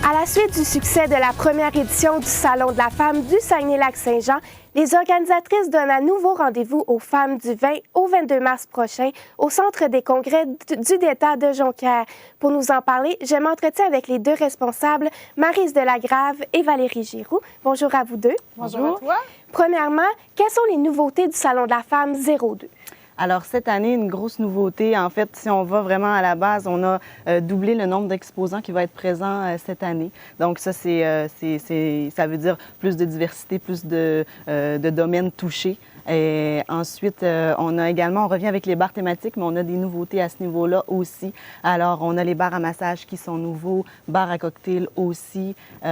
À la suite du succès de la première édition du Salon de la femme du Saguenay-Lac-Saint-Jean, les organisatrices donnent un nouveau rendez-vous aux femmes du 20 au 22 mars prochain au Centre des congrès du DETA de Jonquière. Pour nous en parler, je m'entretiens avec les deux responsables, Maryse Delagrave et Valérie Giroux. Bonjour à vous deux. Bonjour à toi. Premièrement, quelles sont les nouveautés du Salon de la femme 02? Alors, cette année, une grosse nouveauté. En fait, si on va vraiment à la base, on a doublé le nombre d'exposants qui va être présent cette année. Donc, ça, ça veut dire plus de diversité, plus de domaines touchés. Et ensuite, on revient avec les bars thématiques, mais on a des nouveautés à ce niveau-là aussi. Alors, on a les bars à massage qui sont nouveaux, bars à cocktail aussi. On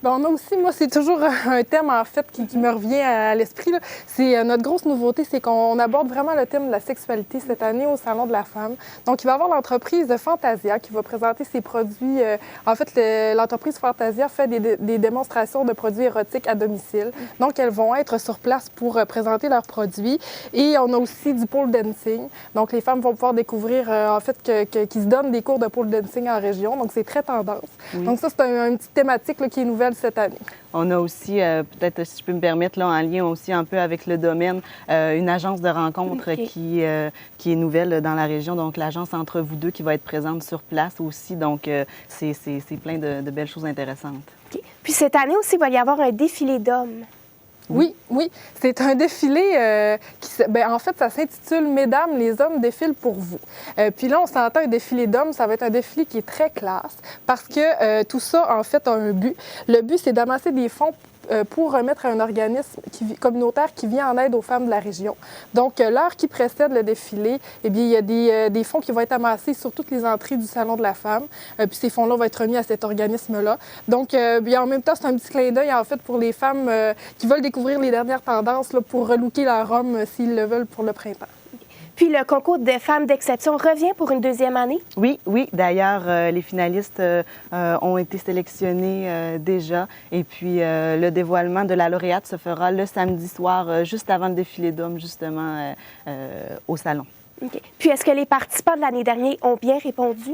a aussi, moi, c'est toujours un thème, en fait, qui me revient à l'esprit. C'est notre grosse nouveauté, c'est qu'on aborde vraiment le thème de la sexualité cette année au Salon de la femme. Donc, il va y avoir l'entreprise Fantasia qui va présenter ses produits. En fait, l'entreprise Fantasia fait des démonstrations de produits érotiques à domicile. Donc, elles vont être sur place pour présenter leurs produits. Et on a aussi du pole dancing. Donc, les femmes vont pouvoir découvrir, en fait, qu'ils se donnent des cours de pole dancing en région. Donc, c'est très tendance. Oui. Donc, ça, c'est une petite thématique là, qui est nouvelle cette année. On a aussi, peut-être, si je peux me permettre, là, en lien aussi un peu avec le domaine, une agence de rencontre qui est nouvelle dans la région. Donc, l'agence Entre vous deux qui va être présente sur place aussi. Donc, c'est plein de belles choses intéressantes. Okay. Puis, cette année aussi, il va y avoir un défilé d'hommes. Oui. C'est un défilé en fait, ça s'intitule « Mesdames, les hommes défilent pour vous ». Puis là, on s'entend un défilé d'hommes, ça va être un défilé qui est très classe parce que tout ça, en fait, a un but. Le but, c'est d'amasser des fonds pour remettre à un organisme communautaire qui vient en aide aux femmes de la région. Donc, l'heure qui précède le défilé, eh bien, il y a des fonds qui vont être amassés sur toutes les entrées du Salon de la femme. Puis ces fonds-là vont être remis à cet organisme-là. Donc, en même temps, c'est un petit clin d'œil, en fait, pour les femmes qui veulent découvrir les dernières tendances là, pour relooker leur homme s'ils le veulent pour le printemps. Puis le concours des femmes d'exception revient pour une deuxième année? Oui. D'ailleurs, les finalistes ont été sélectionnés déjà. Et puis, le dévoilement de la lauréate se fera le samedi soir, juste avant le défilé d'hommes, justement, au salon. Okay. Puis, est-ce que les participants de l'année dernière ont bien répondu?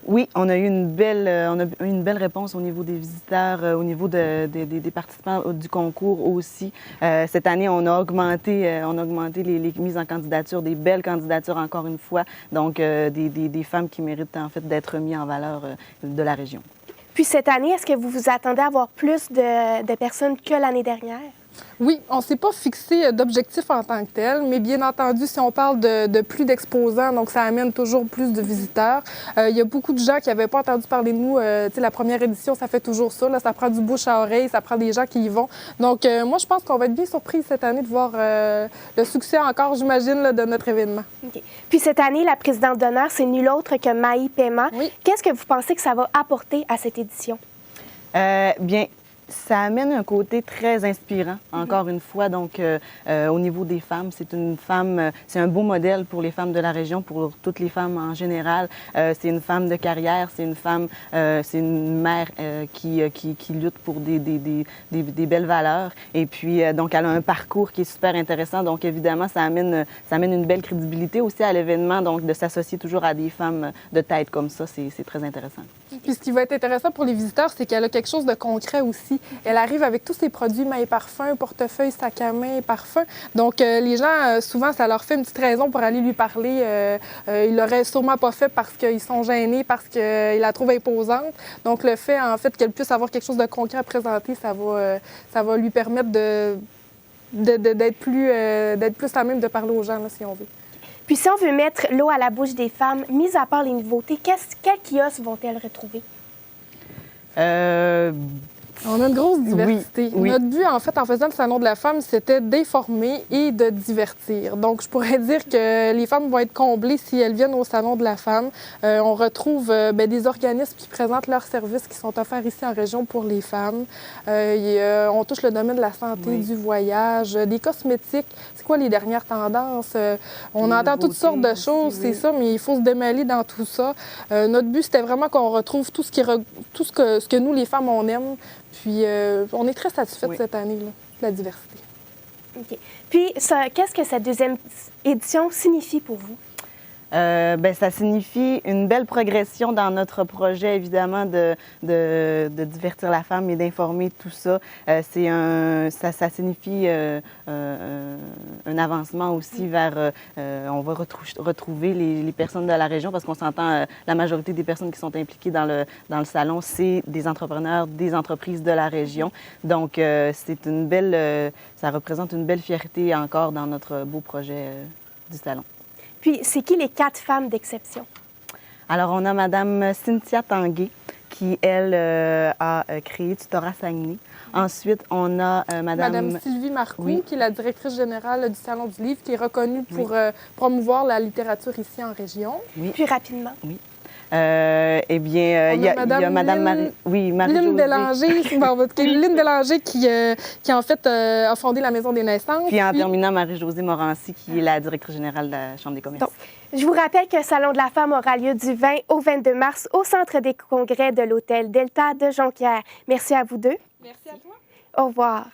Oui, on a eu une belle réponse au niveau des visiteurs, au niveau des participants du concours aussi. Cette année, on a augmenté les mises en candidature, des belles candidatures encore une fois, donc des femmes qui méritent en fait d'être mises en valeur de la région. Puis cette année, est-ce que vous vous attendez à avoir plus de personnes que l'année dernière? Oui, on ne s'est pas fixé d'objectif en tant que tel, mais bien entendu, si on parle de plus d'exposants, donc ça amène toujours plus de visiteurs. Il y a beaucoup de gens qui n'avaient pas entendu parler de nous. La première édition, ça fait toujours ça. Là, ça prend du bouche à oreille, ça prend des gens qui y vont. Donc, moi, je pense qu'on va être bien surpris cette année de voir le succès encore, j'imagine, là, de notre événement. Okay. Puis cette année, la présidente d'honneur, c'est nulle autre que Maï Paiement. Oui. Qu'est-ce que vous pensez que ça va apporter à cette édition? Bien, ça amène un côté très inspirant, encore une fois. Donc, au niveau des femmes, c'est un beau modèle pour les femmes de la région, pour toutes les femmes en général. C'est une femme de carrière, c'est une mère qui lutte pour des belles valeurs. Et puis, donc, elle a un parcours qui est super intéressant. Donc, évidemment, ça amène une belle crédibilité aussi à l'événement. Donc, de s'associer toujours à des femmes de tête comme ça, c'est très intéressant. Puis, ce qui va être intéressant pour les visiteurs, c'est qu'elle a quelque chose de concret aussi. Elle arrive avec tous ses produits, mailles parfum, portefeuille, sac à main, parfum. Donc, les gens, souvent, ça leur fait une petite raison pour aller lui parler. Ils l'auraient sûrement pas fait parce qu'ils sont gênés, parce qu'ils la trouvent imposante. Donc, le fait, en fait, qu'elle puisse avoir quelque chose de concret à présenter, ça va lui permettre d'être plus à même de parler aux gens, là, si on veut. Puis, si on veut mettre l'eau à la bouche des femmes, mis à part les nouveautés, quels kiosques vont-elles retrouver? On a une grosse diversité. Oui. Notre but, en fait, en faisant le Salon de la femme, c'était d'informer et de divertir. Donc, je pourrais dire que les femmes vont être comblées si elles viennent au Salon de la femme. On retrouve des organismes qui présentent leurs services qui sont offerts ici en région pour les femmes. On touche le domaine de la santé, du voyage, des cosmétiques. C'est quoi les dernières tendances? On entend toutes sortes de choses, c'est ça, mais il faut se démêler dans tout ça. Notre but, c'était vraiment qu'on retrouve tout ce que nous, les femmes, on aime. Puis, on est très satisfaits cette année, là, de la diversité. OK. Puis, qu'est-ce que cette deuxième édition signifie pour vous? Ça signifie une belle progression dans notre projet, évidemment, de divertir la femme et d'informer tout ça. Ça signifie un avancement aussi vers... on va retrouver les personnes de la région parce qu'on s'entend, la majorité des personnes qui sont impliquées dans le salon, c'est des entrepreneurs, des entreprises de la région. Donc, c'est une belle... ça représente une belle fierté encore dans notre beau projet du salon. Puis, c'est qui les 4 femmes d'exception? Alors, on a Mme Cynthia Tanguay, qui, elle, a créé Tutorat Saguenay. Ensuite, on a Madame Sylvie Marcoux, oui, qui est la directrice générale du Salon du Livre, qui est reconnue pour promouvoir la littérature ici en région. Oui. Puis, rapidement. Oui. Eh bien, il y a Madame Marie-Josée. Lynne Bélanger, Lynne Bélanger qui en fait, a fondé la Maison des naissances. Puis en terminant, Marie-Josée Morancy, qui est la directrice générale de la Chambre des commerces. Donc, je vous rappelle que le Salon de la femme aura lieu du 20 au 22 mars au Centre des congrès de l'Hôtel Delta de Jonquière. Merci à vous deux. Merci à toi. Au revoir.